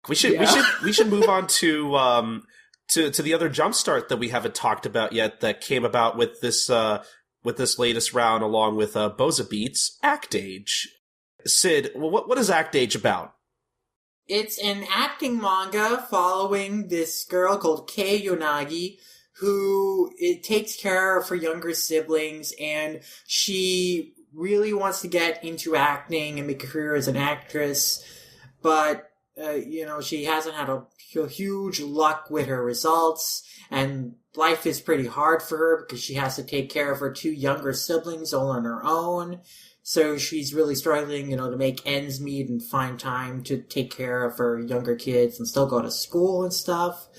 We should move on to the other jumpstart that we haven't talked about yet that came about with this latest round along with Boza Beats, Act Age. Sid, what is Act Age about? It's an acting manga following this girl called Kei Yonagi, who it takes care of her younger siblings, and she really wants to get into acting and make a career as an actress, but she hasn't had a huge luck with her results, and life is pretty hard for her because she has to take care of her two younger siblings all on her own. So she's really struggling, to make ends meet and find time to take care of her younger kids and still go to school and stuff.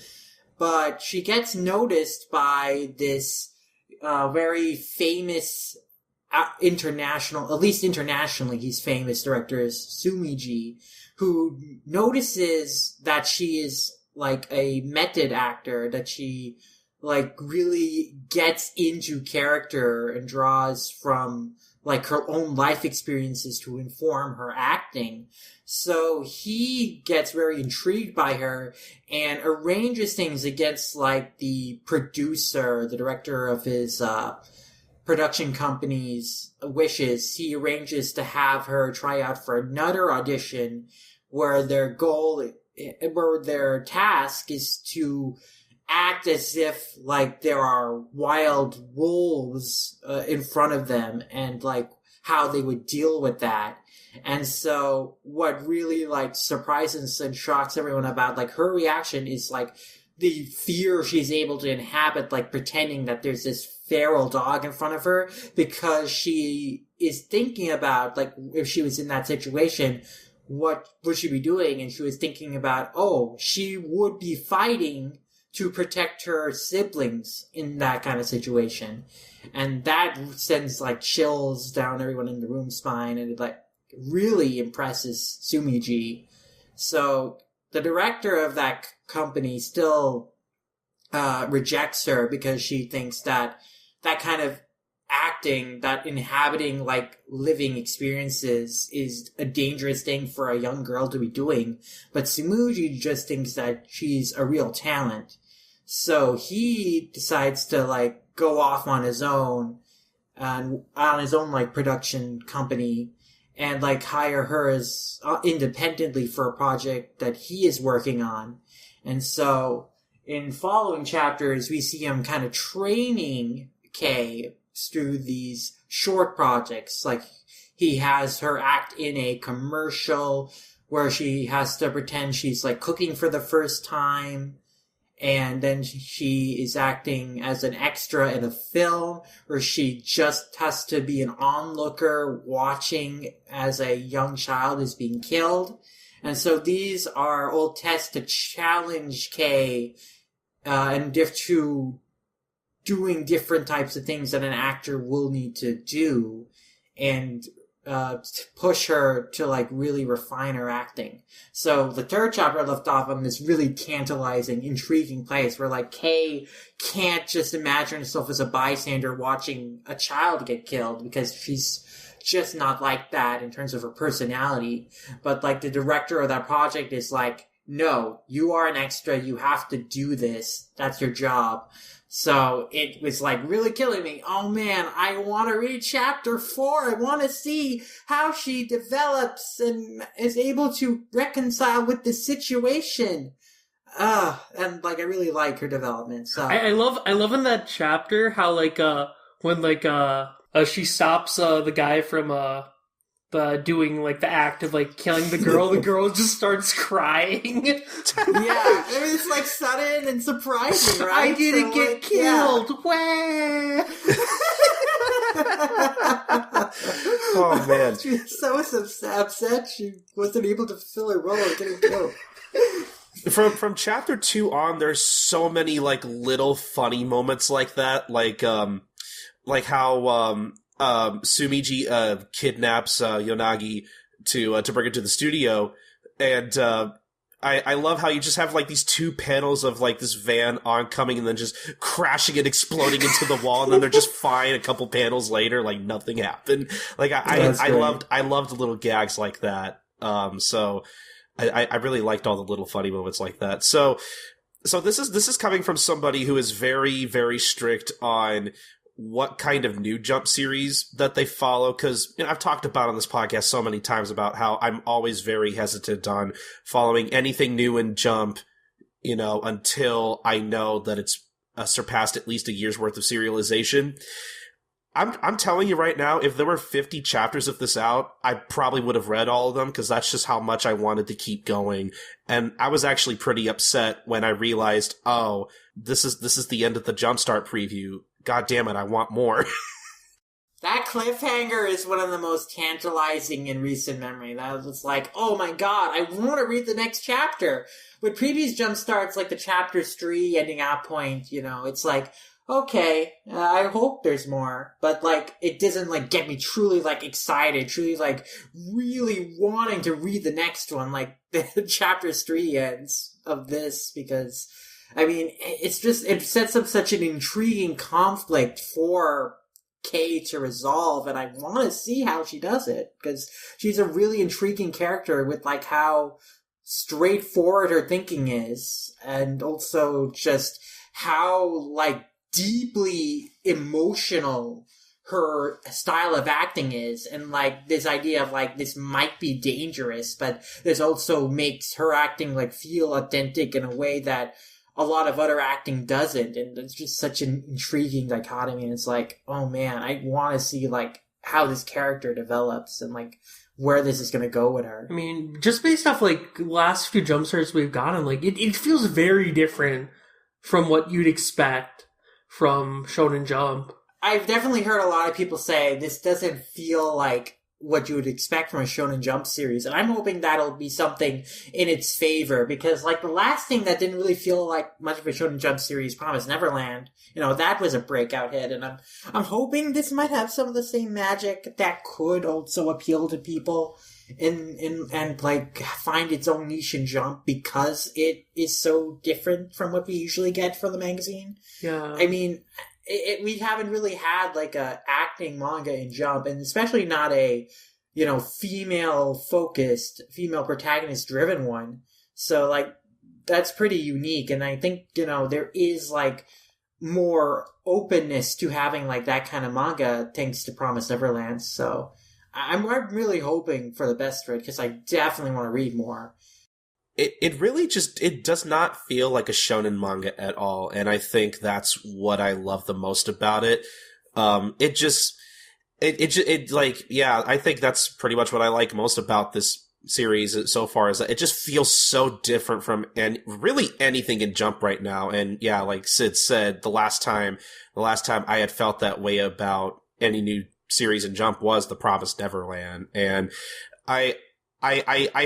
But she gets noticed by this very famous international, at least internationally, he's famous director is Sumiji, who notices that she is like a method actor, that she like really gets into character and draws from like her own life experiences to inform her acting. So he gets very intrigued by her and arranges things against like the producer, the director of his production company's wishes. He arranges to have her try out for another audition where their task is to act as if like there are wild wolves in front of them and like how they would deal with that. And so what really like surprises and shocks everyone about like her reaction is like the fear she's able to inhabit, like pretending that there's this feral dog in front of her, because she is thinking about like if she was in that situation, what would she be doing? And she was thinking about, she would be fighting to protect her siblings in that kind of situation. And that sends like chills down everyone in the room's spine, and it like really impresses Sumiji. So the director of that company still rejects her because she thinks that that kind of acting, that inhabiting like living experiences is a dangerous thing for a young girl to be doing. But Sumiji just thinks that she's a real talent. So he decides to like go off on his own and on his own like production company and like hire her as independently for a project that he is working on. And so in following chapters, we see him kind of training Kay through these short projects. Like he has her act in a commercial where she has to pretend she's like cooking for the first time. And then she is acting as an extra in a film where she just has to be an onlooker watching as a young child is being killed. And so these are all tests to challenge Kay and to doing different types of things that an actor will need to do, and to push her to like really refine her acting. So the third chapter left off on this really tantalizing, intriguing place where like Kay can't just imagine herself as a bystander watching a child get killed, because she's just not like that in terms of her personality. But like the director of that project is like, no, you are an extra, you have to do this, that's your job. So it was like really killing me. Oh man, I want to read chapter 4. I want to see how she develops and is able to reconcile with the situation. And like I really like her development. So I love in that chapter how like when like she stops the guy from doing like the act of like killing the girl just starts crying. Yeah, it's like sudden and surprising, right? I didn't get killed. Yeah. Oh man, she was so upset she wasn't able to fulfill her role of getting killed. From chapter 2 on, there's so many like little funny moments like that, like how Sumiji kidnaps Yonagi to bring her to the studio, and I love how you just have like these two panels of like this van oncoming and then just crashing and exploding into the wall, and then they're just fine a couple panels later, like nothing happened. Like I loved little gags like that. So I really liked all the little funny moments like that. So this is coming from somebody who is very, very strict on what kind of new Jump series that they follow, because I've talked about on this podcast so many times about how I'm always very hesitant on following anything new in Jump, until I know that it's surpassed at least a year's worth of serialization. I'm telling you right now, if there were 50 chapters of this out, I probably would have read all of them, because that's just how much I wanted to keep going. And I was actually pretty upset when I realized, oh, this is the end of the Jumpstart preview. God damn it, I want more. That cliffhanger is one of the most tantalizing in recent memory. That was like, oh my god, I want to read the next chapter. With previous Jumpstarts, like the chapter 3 ending at point, it's like, okay, I hope there's more. But, like, it doesn't, like, get me truly, like, excited, truly, like, really wanting to read the next one, like the chapter 3 ends of this, because, I mean, it sets up such an intriguing conflict for Kay to resolve, and I want to see how she does it, because she's a really intriguing character with, like, how straightforward her thinking is, and also just how, like, deeply emotional her style of acting is, and like this idea of like this might be dangerous, but this also makes her acting like feel authentic in a way that a lot of other acting doesn't, and it's just such an intriguing dichotomy. And it's like, oh man, I want to see like how this character develops and like where this is going to go with her. I mean, just based off like last few Jumpstarts we've gotten, like it feels very different from what you'd expect from Shonen Jump. I've definitely heard a lot of people say this doesn't feel like what you would expect from a Shonen Jump series, and I'm hoping that'll be something in its favor, because like the last thing that didn't really feel like much of a Shonen Jump series, Promised Neverland, that was a breakout hit, and I'm hoping this might have some of the same magic that could also appeal to people and like find its own niche in Jump, because it is so different from what we usually get from the magazine. Yeah. I mean, we haven't really had like a acting manga in Jump, and especially not a, female focused, female protagonist driven one. So like, that's pretty unique. And I think, there is like more openness to having like that kind of manga thanks to Promised Neverland. So I'm really hoping for the best for it, because I definitely want to read more. It really just, it does not feel like a shonen manga at all, and I think that's what I love the most about it. I think that's pretty much what I like most about this series so far, is that it just feels so different from really anything in Jump right now. And yeah, like Sid said, the last time I had felt that way about any new series in Jump was The Promised Neverland, and I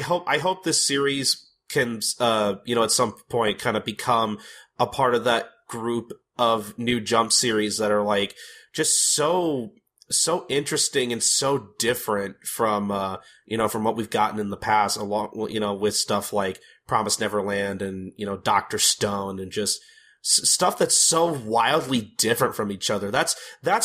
hope this series can, at some point kind of become a part of that group of new Jump series that are like just so interesting and so different from what we've gotten in the past, along, with stuff like Promised Neverland and, Dr. Stone, and just stuff that's so wildly different from each other. That's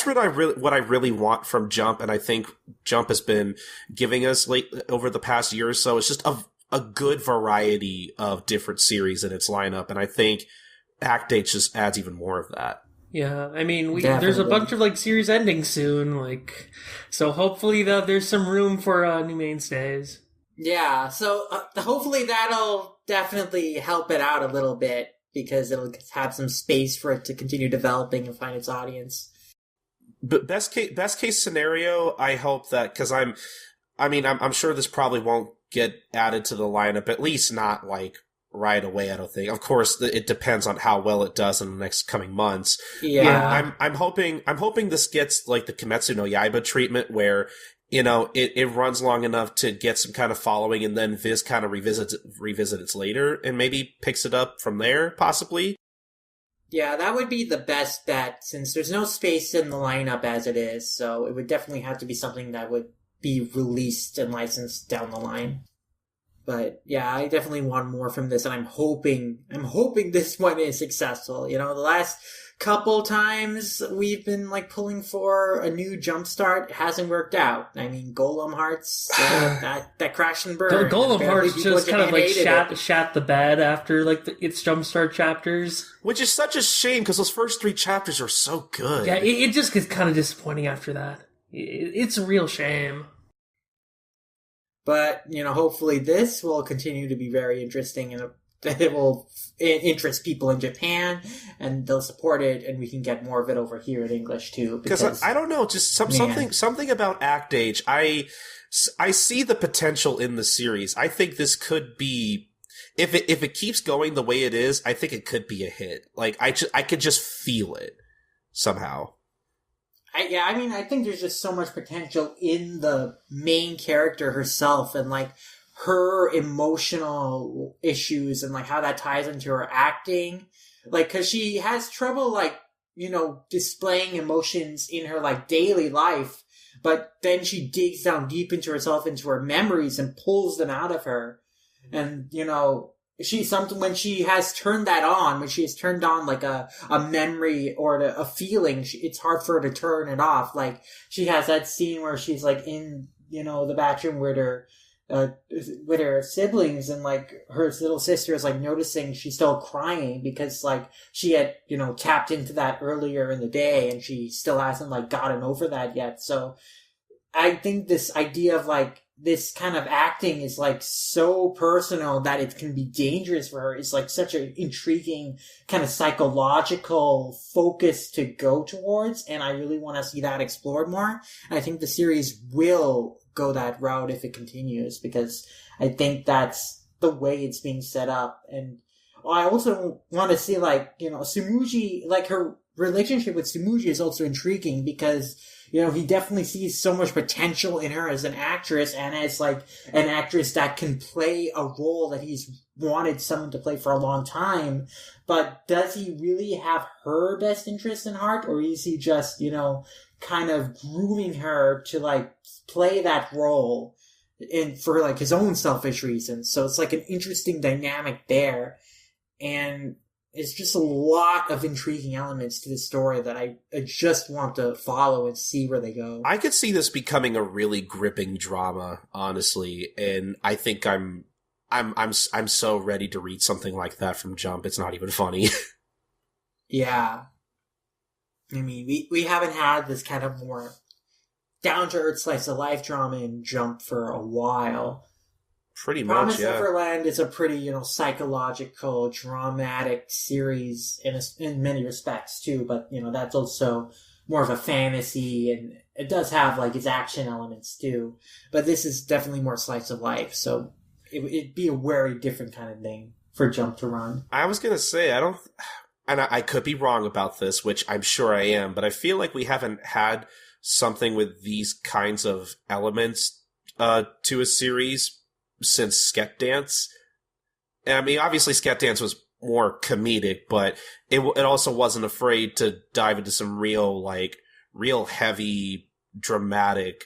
what I really want from Jump, and I think Jump has been giving us over the past year or so. It's just a good variety of different series in its lineup, and I think Act 8 just adds even more of that. Yeah, I mean, there's a bunch of like series ending soon, like, so hopefully there's some room for new mainstays. Yeah, so hopefully that'll definitely help it out a little bit, because it'll have some space for it to continue developing and find its audience. But best case scenario, I hope that, because I'm sure this probably won't get added to the lineup, at least not like right away, I don't think. Of course, it depends on how well it does in the next coming months. Yeah. I'm hoping this gets like the Kimetsu no Yaiba treatment, where, it runs long enough to get some kind of following, and then Viz kind of revisits it later and maybe picks it up from there, possibly. Yeah, that would be the best bet, since there's no space in the lineup as it is, so it would definitely have to be something that would be released and licensed down the line. But yeah, I definitely want more from this, and I'm hoping this one is successful. The last couple times we've been like pulling for a new Jumpstart, it hasn't worked out. I mean, Golem Hearts, that crash and burn. Golem Hearts just kind of like shat the bed after like its Jumpstart chapters, which is such a shame because those first 3 chapters are so good. Yeah, it just gets kind of disappointing after that. It's a real shame. But, hopefully this will continue to be very interesting, and it will interest people in Japan, and they'll support it, and we can get more of it over here in English too. Because I don't know, just something about Act Age. I see the potential in the series. I think this could be, if it keeps going the way it is, I think it could be a hit. Like I could just feel it somehow. I think there's just so much potential in the main character herself, and like her emotional issues, and like how that ties into her acting. Like, cause she has trouble like, displaying emotions in her like daily life, but then she digs down deep into herself, into her memories, and pulls them out of her. And, when she has turned that on, when she has turned on like a memory or a feeling, it's hard for her to turn it off. Like, she has that scene where she's like in, the bathroom with her siblings, and like her little sister is like noticing she's still crying because like she had, tapped into that earlier in the day, and she still hasn't like gotten over that yet. So I think this idea of like, this kind of acting is like so personal that it can be dangerous for her. It's like such an intriguing kind of psychological focus to go towards, and I really want to see that explored more. And I think the series will go that route if it continues, because I think that's the way it's being set up. And I also want to see like, Tsumugi, like her relationship with Tsumugi is also intriguing because, he definitely sees so much potential in her as an actress, and as like an actress that can play a role that he's wanted someone to play for a long time. But does he really have her best interest in heart, or is he just, kind of grooming her to like play that role and for like his own selfish reasons? So it's like an interesting dynamic there. And it's just a lot of intriguing elements to the story that I just want to follow and see where they go. I could see this becoming a really gripping drama, honestly, and I think I'm so ready to read something like that from Jump. It's not even funny. Yeah. I mean, we haven't had this kind of more down-to-earth slice-of-life drama in Jump for a while. Pretty much, Promised yeah. Neverland is a pretty, psychological, dramatic series in many respects, too. But, that's also more of a fantasy, and it does have, like, its action elements, too. But this is definitely more slice of life, so it'd be a very different kind of thing for Jump to run. I was gonna say, I could be wrong about this, which I'm sure I am, but I feel like we haven't had something with these kinds of elements to a series since Sket Dance. I mean, obviously Sket Dance was more comedic, but it also wasn't afraid to dive into some real heavy, dramatic,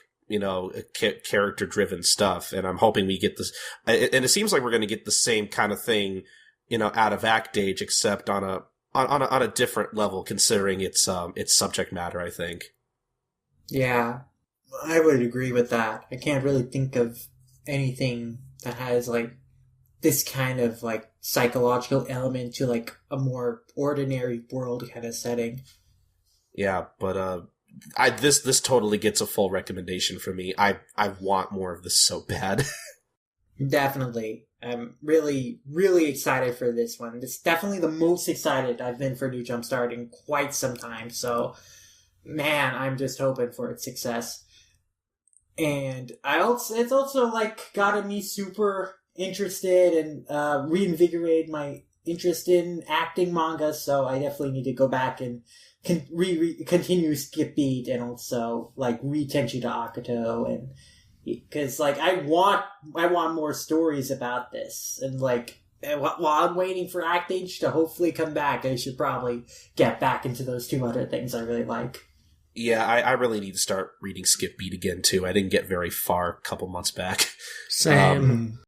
character-driven stuff. And I'm hoping we get this, and it seems like we're going to get the same kind of thing, out of Act Age, except on a different level, considering its subject matter, I think. Yeah, I would agree with that. I can't really think of anything that has like this kind of like psychological element to like a more ordinary world kind of setting. Yeah, but this totally gets a full recommendation from me. I want more of this so bad. Definitely. I'm really, really excited for this one. It's definitely the most excited I've been for New Jumpstart in quite some time. So, man, I'm just hoping for its success. And it's also like gotten me super interested and reinvigorated my interest in acting manga. So I definitely need to go back and continue Skip Beat, and also like read Tenchi to Akuto, and because like I want more stories about this, and like while I'm waiting for Act Age to hopefully come back, I should probably get back into those 2 other things I really like. Yeah, I really need to start reading Skip Beat again, too. I didn't get very far a couple months back. Same.